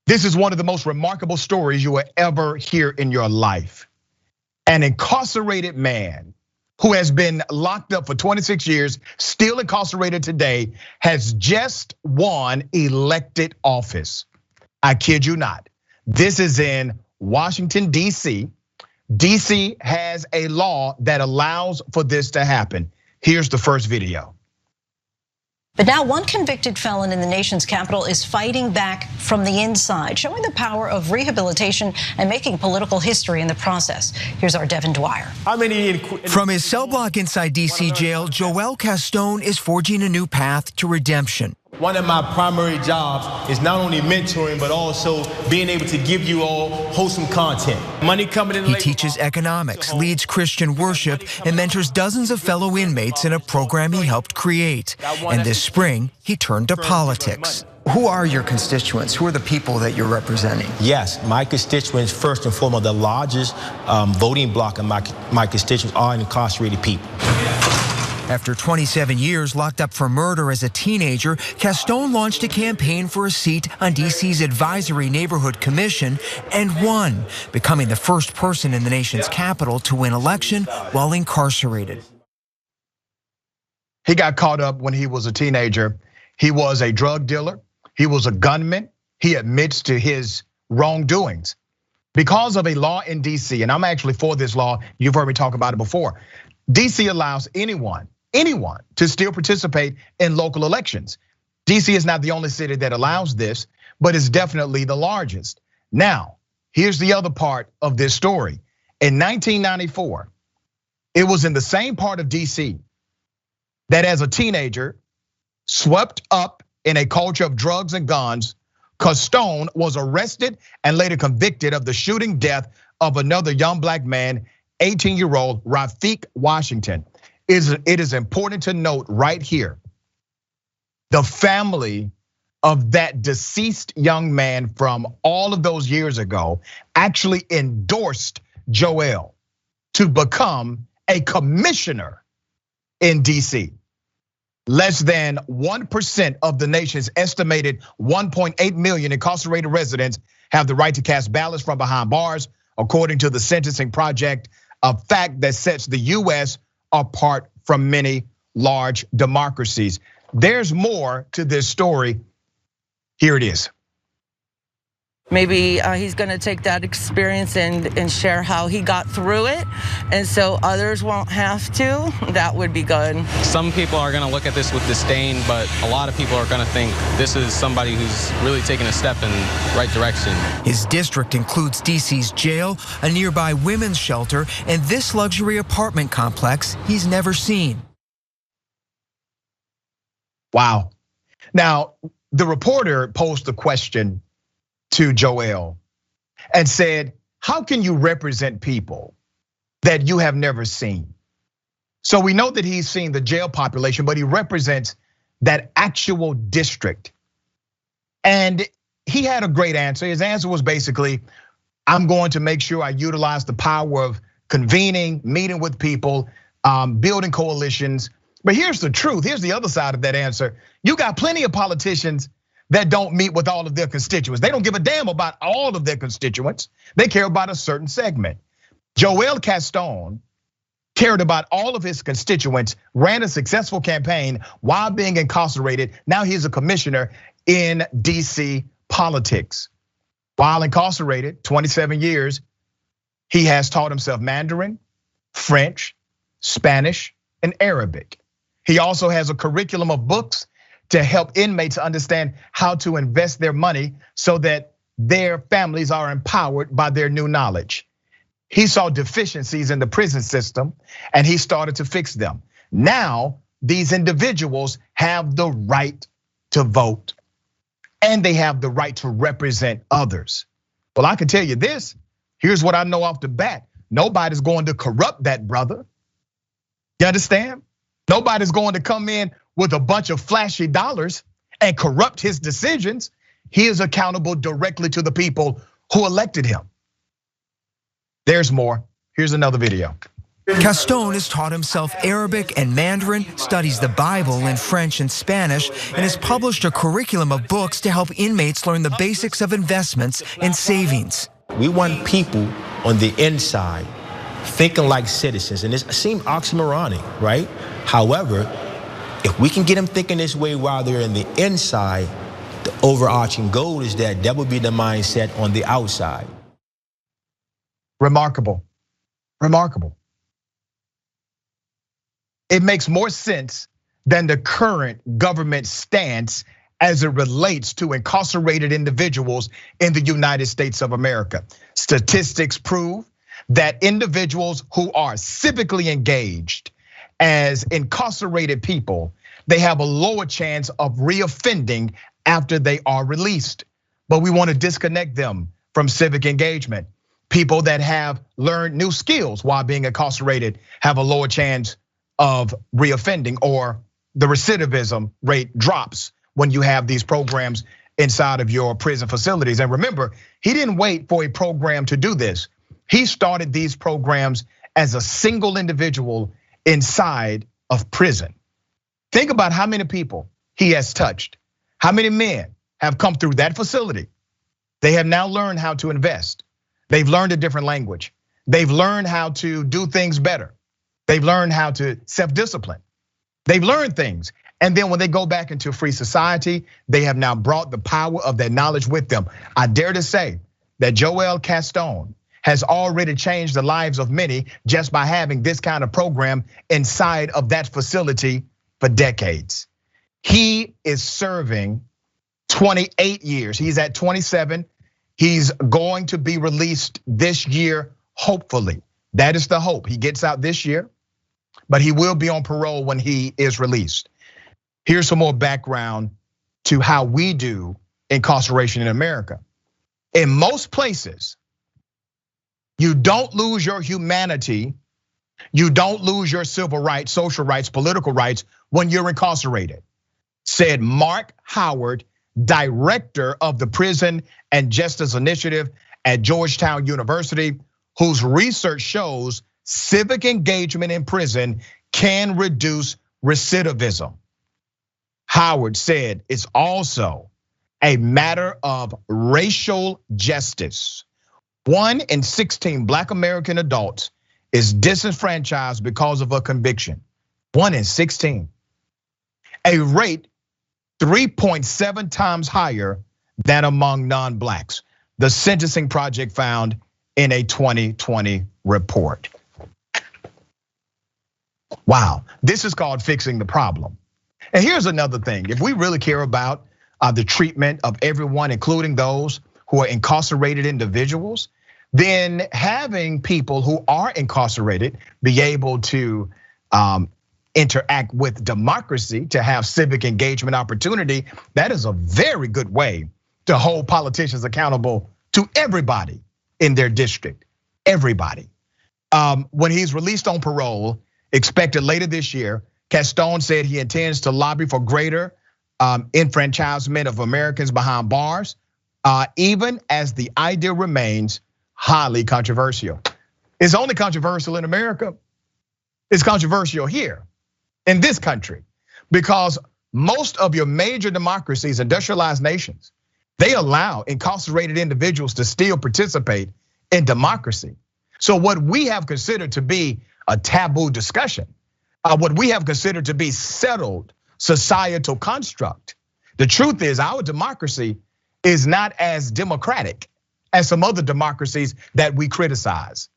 This is one of the most remarkable stories you will ever hear in your life. An incarcerated man who has been locked up for 26 years, still incarcerated today, has just won elected office. I kid you not. This is in Washington, D.C. D.C. has a law that allows for this to happen. Here's the first video. But now one convicted felon in the nation's capital is fighting back from the inside, showing the power of rehabilitation and making political history in the process. Here's our Devin Dwyer. From his cell block inside D.C. jail, Joel Castone is forging a new path to redemption. One of my primary jobs is not only mentoring, but also being able to give you all wholesome content. Money coming in. He teaches economics, leads Christian worship, and mentors dozens of fellow inmates in a program he helped create. And this spring, he turned to politics. Who are your constituents? Who are the people that you're representing? Yes, my constituents, first and foremost, the largest voting bloc of my constituents are incarcerated people. After 27 years locked up for murder as a teenager, Castone launched a campaign for a seat on D.C.'s Advisory Neighborhood Commission and won, becoming the first person in the nation's capital to win election while incarcerated. He got caught up when he was a teenager. He was a drug dealer. He was a gunman. He admits to his wrongdoings. Because of a law in D.C., and I'm actually for this law, you've heard me talk about it before. D.C. allows anyone to still participate in local elections. DC is not the only city that allows this, but it's definitely the largest. Now, here's the other part of this story. In 1994, it was in the same part of DC that as a teenager, swept up in a culture of drugs and guns, Castone was arrested and later convicted of the shooting death of another young black man, 18-year-old Rafik Washington. It is important to note right here, the family of that deceased young man from all of those years ago actually endorsed Joel to become a commissioner in DC. Less than 1% of the nation's estimated 1.8 million incarcerated residents have the right to cast ballots from behind bars, according to the Sentencing Project, a fact that sets the US apart from many large democracies. There's more to this story. Here it is. Maybe he's gonna take that experience and share how he got through it, and so others won't have to. That would be good. Some people are gonna look at this with disdain, but a lot of people are gonna think this is somebody who's really taking a step in the right direction. His district includes DC's jail, a nearby women's shelter, and this luxury apartment complex he's never seen. Wow. Now, the reporter posed the question to Joel and said, how can you represent people that you have never seen? So we know that he's seen the jail population, but he represents that actual district. And he had a great answer. His answer was basically, I'm going to make sure I utilize the power of convening, meeting with people, building coalitions. But here's the truth, here's the other side of that answer. You got plenty of politicians that don't meet with all of their constituents. They don't give a damn about all of their constituents. They care about a certain segment. Joel Castone cared about all of his constituents, ran a successful campaign while being incarcerated. Now he's a commissioner in DC politics. While incarcerated, 27 years, he has taught himself Mandarin, French, Spanish, and Arabic. He also has a curriculum of books to help inmates understand how to invest their money so that their families are empowered by their new knowledge. He saw deficiencies in the prison system and he started to fix them. Now, these individuals have the right to vote and they have the right to represent others. Well, I can tell you this, here's what I know off the bat. Nobody's going to corrupt that brother. You understand? Nobody's going to come in with a bunch of flashy dollars and corrupt his decisions. He is accountable directly to the people who elected him. There's more. Here's another video. Castone has taught himself Arabic and Mandarin, studies the Bible in French and Spanish, and has published a curriculum of books to help inmates learn the basics of investments and savings. We want people on the inside thinking like citizens, and it seems oxymoronic, right? However, if we can get them thinking this way while they're in the inside, the overarching goal is that would be the mindset on the outside. Remarkable, remarkable. It makes more sense than the current government stance as it relates to incarcerated individuals in the United States of America. Statistics prove that individuals who are civically engaged as incarcerated people, they have a lower chance of reoffending after they are released. But we want to disconnect them from civic engagement. People that have learned new skills while being incarcerated have a lower chance of reoffending, or the recidivism rate drops when you have these programs inside of your prison facilities. And remember, he didn't wait for a program to do this. He started these programs as a single individual inside of prison. Think about how many people he has touched. How many men have come through that facility? They have now learned how to invest. They've learned a different language. They've learned how to do things better. They've learned how to self-discipline. They've learned things. And then when they go back into a free society, they have now brought the power of that knowledge with them. I dare to say that Joel Castone has already changed the lives of many just by having this kind of program inside of that facility for decades. He is serving 28 years. He's at 27. He's going to be released this year, hopefully. That is the hope. He gets out this year, but he will be on parole when he is released. Here's some more background to how we do incarceration in America. In most places, you don't lose your humanity, you don't lose your civil rights, social rights, political rights when you're incarcerated, said Mark Howard, director of the Prison and Justice Initiative at Georgetown University, whose research shows civic engagement in prison can reduce recidivism. Howard said it's also a matter of racial justice. 1 in 16 Black American adults is disenfranchised because of a conviction. 1 in 16. A rate 3.7 times higher than among non-blacks. The Sentencing Project found in a 2020 report. Wow, this is called fixing the problem. And here's another thing. If we really care about the treatment of everyone, including those who are incarcerated individuals, then having people who are incarcerated be able to interact with democracy, to have civic engagement opportunity, that is a very good way to hold politicians accountable to everybody in their district, everybody. When he's released on parole, expected later this year, Castone said he intends to lobby for greater enfranchisement of Americans behind bars, even as the idea remains highly controversial. It's only controversial in America. It's controversial here in this country because most of your major democracies, industrialized nations, they allow incarcerated individuals to still participate in democracy. So what we have considered to be a taboo discussion, what we have considered to be settled societal construct, the truth is our democracy is not as democratic as some other democracies that we criticize.